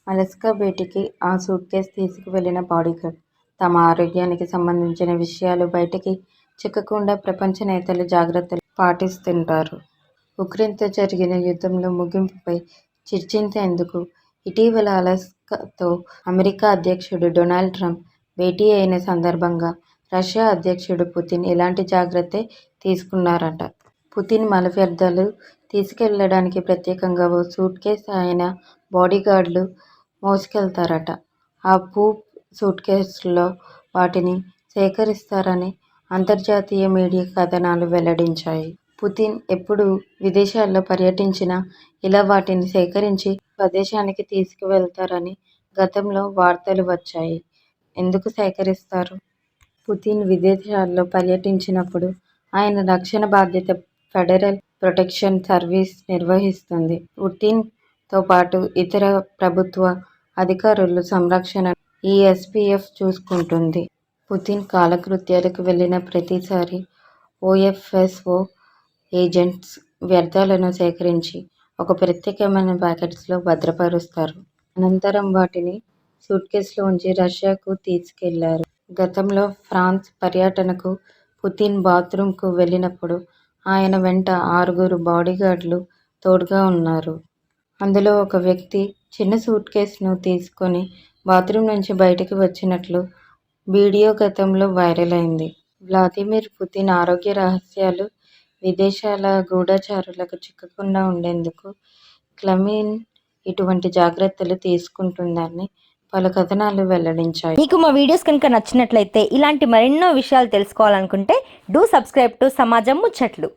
Alaska భేటీకి ఆ suit case తీసుకువెళ్లిన bodyguard తమ ఆరోగ్యానికి సంబంధించిన విషయాలు బయటికి చిక్కకుండా ప్రపంచ నేతలు జాగ్రత్తలు పాటిస్తుంటారు. ఉక్రెయిన్తో జరిగిన యుద్ధంలో ముగింపుపై చర్చించేందుకు ఇటీవల అలస్కాతో అమెరికా అధ్యక్షుడు డొనాల్డ్ ట్రంప్ భేటీ అయిన సందర్భంగా రష్యా అధ్యక్షుడు పుతిన్ ఇలాంటి జాగ్రత్తే తీసుకున్నారట. పుతిన్ మల వ్యర్థాలు తీసుకెళ్లడానికి ప్రత్యేకంగా ఓ సూట్ కేసు ఆయన బాడీగార్డులు మోసుకెళ్తారట. ఆ పూప్ సూట్ కేసుల్లో వాటిని సేకరిస్తారని అంతర్జాతీయ మీడియా కథనాలు వెల్లడించాయి. పుతిన్ ఎప్పుడు విదేశాల్లో పర్యటించినా ఇలా వాటిని సేకరించి స్వదేశానికి తీసుకువెళ్తారని గతంలో వార్తలు వచ్చాయి. ఎందుకు సేకరిస్తారు? పుతిన్ విదేశాల్లో పర్యటించినప్పుడు ఆయన రక్షణ బాధ్యత ఫెడరల్ ప్రొటెక్షన్ సర్వీస్ నిర్వహిస్తుంది. పుతిన్తో పాటు ఇతర ప్రభుత్వ అధికారుల సంరక్షణను ఈ ఎస్పీఎఫ్ చూసుకుంటుంది. పుతిన్ కాలకృత్యాలకు వెళ్లిన ప్రతిసారీ ఓఎఫ్ఎస్ఓ ఏజెంట్స్ వ్యర్థాలను సేకరించి ఒక ప్రత్యేకమైన ప్యాకెట్స్లో భద్రపరుస్తారు. అనంతరం వాటిని సూట్ కేసులో ఉంచి రష్యాకు తీసుకెళ్లారు. గతంలో ఫ్రాన్స్ పర్యటనకు పుతిన్ బాత్రూంకు వెళ్లినప్పుడు ఆయన వెంట 6 బాడీగార్డులు తోడుగా ఉన్నారు. అందులో ఒక వ్యక్తి చిన్న సూట్ కేసును తీసుకొని బాత్రూం నుంచి బయటకు వచ్చినట్లు వీడియో గతంలో వైరల్ అయింది. వ్లాదిమిర్ పుతిన్ ఆరోగ్య రహస్యాలు విదేశాల గూఢచారులకు చిక్కకుండా ఉండేందుకు క్రెమ్లిన్ ఇటువంటి జాగ్రత్తలు తీసుకుంటుందని పలు కథనాలు వెల్లడించాయి. మీకు మా వీడియోస్ కనుక నచ్చినట్లయితే ఇలాంటి మరెన్నో విషయాలు తెలుసుకోవాలనుకుంటే డూ సబ్స్క్రైబ్ టు సమాజం ముచ్చట్లు.